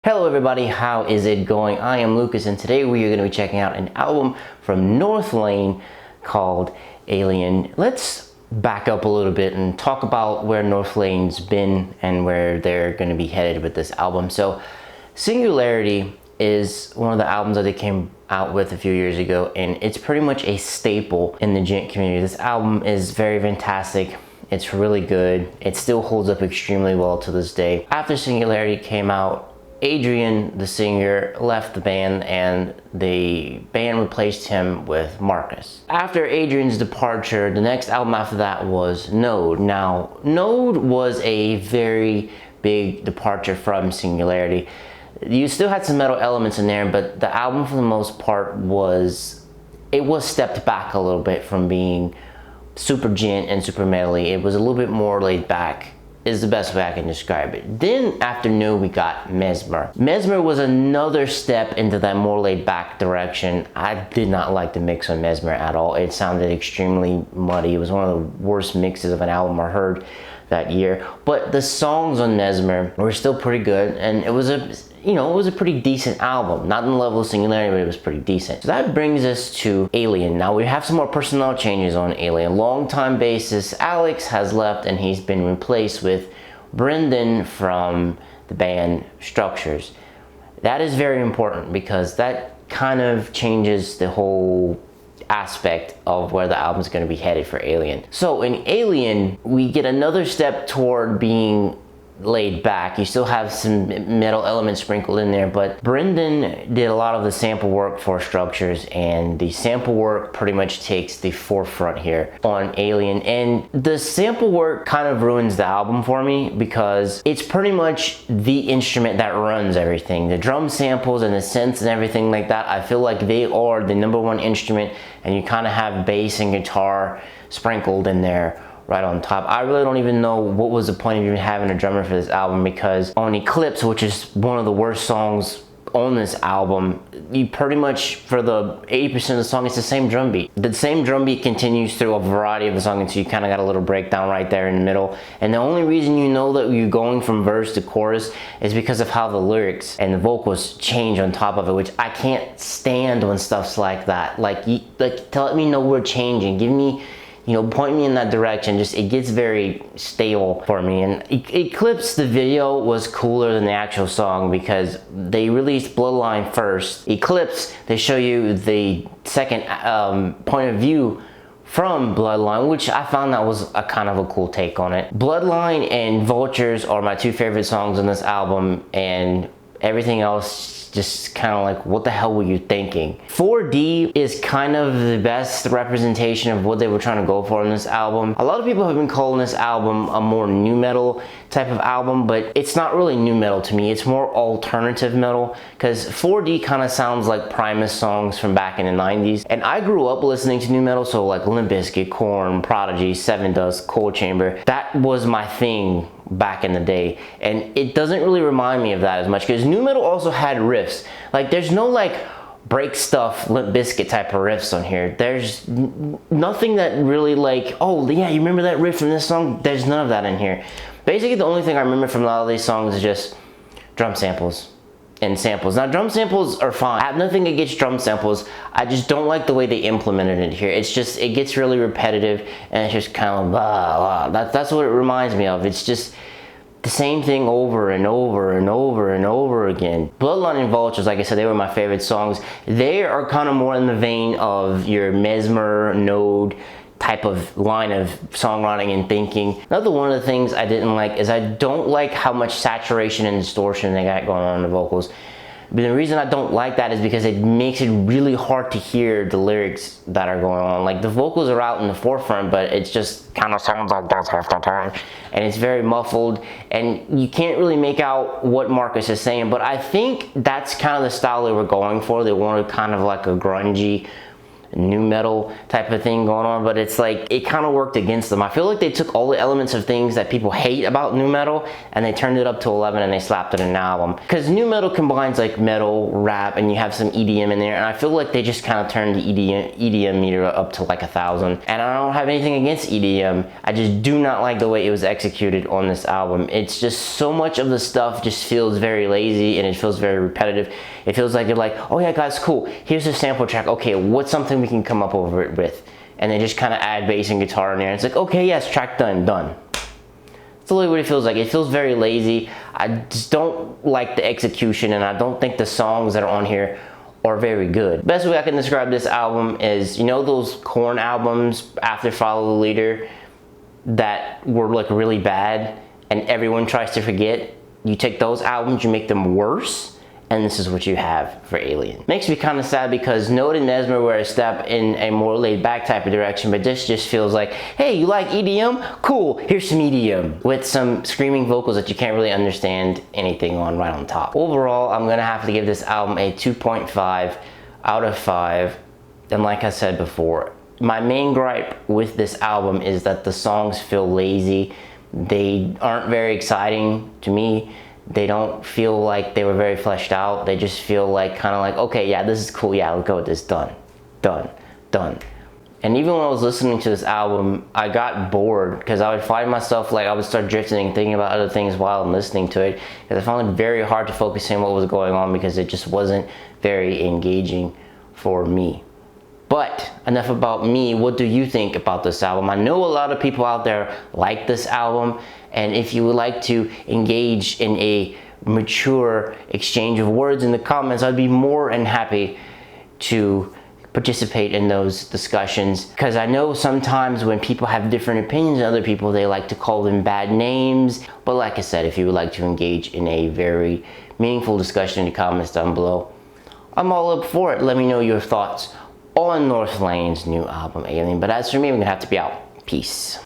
Hello everybody, how is it going? I am Lucas and today we are going to be checking out an album from Northlane called Alien. Let's back up a little bit and talk about where Northlane's been and where they're going to be headed with this album. So Singularity is one of the albums that they came out with a few years ago, and it's pretty much a staple in the gent community. This album is very fantastic. It's really good. It still holds up extremely well to this day. After Singularity came out, Adrian, the singer, left the band and the band replaced him with Marcus. After Adrian's departure, the next album after that was Node. Now, Node was a very big departure from Singularity. You still had some metal elements in there, but the album for the most part was stepped back a little bit from being super gent and super metally. It was a little bit more laid back, is the best way I can describe it. Then after Node, we got Mesmer. Mesmer was another step into that more laid back direction. I did not like the mix on Mesmer at all. It sounded extremely muddy. It was one of the worst mixes of an album I heard that year. But the songs on Mesmer were still pretty good, and it was a pretty decent album. Not in the level of Singularity, but it was pretty decent. So that brings us to Alien. Now we have some more personnel changes on Alien. Longtime bassist Alex has left and he's been replaced with Brendan from the band Structures. That is very important because that kind of changes the whole aspect of where the album is going to be headed for Alien. So in Alien, we get another step toward being laid back. You still have some metal elements sprinkled in there, but Brendan did a lot of the sample work for Structures, and the sample work pretty much takes the forefront here on Alien. And the sample work kind of ruins the album for me because it's pretty much the instrument that runs everything. The drum samples and the synths and everything like that, I feel like they are the #1 instrument, and you kind of have bass and guitar sprinkled in there right on top. I really don't even know what was the point of even having a drummer for this album, because on Eclipse, which is one of the worst songs on this album, you pretty much, for the 80% of the song, it's the same drum beat. The same drum beat continues through a variety of the song until you kind of got a little breakdown right there in the middle. And the only reason you know that you're going from verse to chorus is because of how the lyrics and the vocals change on top of it, which I can't stand when stuff's like that. Like let me know we're changing. Give me, point me in that direction. Just, it gets very stale for me. And Eclipse, the video was cooler than the actual song because they released Bloodline first. Eclipse, they show you the second point of view from Bloodline, which I found that was a kind of a cool take on it. Bloodline and Vultures are my two favorite songs on this album, and everything else just kind of like, what the hell were you thinking? 4D is kind of the best representation of what they were trying to go for in this album. A lot of people have been calling this album a more nu metal type of album, but it's not really nu metal to me. It's more alternative metal, because 4D kind of sounds like Primus songs from back in the 90s. And I grew up listening to nu metal, so like Limp Bizkit, Korn, Prodigy, Seven Dust, Cold Chamber. That was my thing back in the day, and it doesn't really remind me of that as much, because nu metal also had riffs. Like, there's no like break stuff Limp Bizkit type of riffs on here. There's nothing that really like, oh yeah, you remember that riff from this song? There's none of that in here. Basically, the only thing I remember from a lot of these songs is just drum samples and samples. Now, drum samples are fine. I have nothing against drum samples. I just don't like the way they implemented it here. It's just, it gets really repetitive, and it's just kind of blah, blah. That's what it reminds me of. It's just the same thing over and over and over and over again. Bloodline and Vultures, like I said, they were my favorite songs. They are kind of more in the vein of your Mesmer, Node type of line of songwriting and thinking. Another one of the things I didn't like is I don't like how much saturation and distortion they got going on in the vocals. But the reason I don't like that is because it makes it really hard to hear the lyrics that are going on. Like, the vocals are out in the forefront, but it just kind of sounds like that half the time. And it's very muffled, and you can't really make out what Marcus is saying. But I think that's kind of the style they were going for. They wanted kind of like a grungy nu metal type of thing going on, but it's like it kind of worked against them. I feel like they took all the elements of things that people hate about nu metal and they turned it up to 11 and they slapped it in an album. Because nu metal combines like metal, rap, and you have some EDM in there, and I feel like they just kind of turned the EDM meter up to like 1,000. And I don't have anything against EDM, I just do not like the way it was executed on this album. It's just so much of the stuff just feels very lazy and it feels very repetitive. It feels like you're like, oh yeah guys, cool, here's a sample track, okay, what's something we can come up over it with? And they just kind of add bass and guitar in there. It's like, okay, yes, track done. That's literally what it feels like. It feels very lazy. I just don't like the execution, and I don't think the songs that are on here are very good. Best way I can describe this album is, you know those Korn albums after Follow the Leader that were like really bad and everyone tries to forget? You take those albums, you make them worse, and this is what you have for Alien. Makes me kind of sad because Note and Mesmer were a step in a more laid back type of direction, but this just feels like, hey, you like EDM? Cool, here's some EDM with some screaming vocals that you can't really understand anything on right on top. Overall, I'm gonna have to give this album a 2.5 out of 5. And like I said before, my main gripe with this album is that the songs feel lazy. They aren't very exciting to me. They don't feel like they were very fleshed out. They just feel like kind of like, okay, yeah, this is cool. Yeah, let's go with this. Done. And even when I was listening to this album, I got bored because I would find myself like I would start drifting and thinking about other things while I'm listening to it, because I found it very hard to focus on what was going on because it just wasn't very engaging for me. But enough about me. What do you think about this album? I know a lot of people out there like this album, and if you would like to engage in a mature exchange of words in the comments, I'd be more than happy to participate in those discussions, because I know sometimes when people have different opinions than other people, they like to call them bad names. But like I said, if you would like to engage in a very meaningful discussion in the comments down below, I'm all up for it. Let me know your thoughts on Northlane's new album, Alien. But as for me, I'm gonna have to be out. Peace.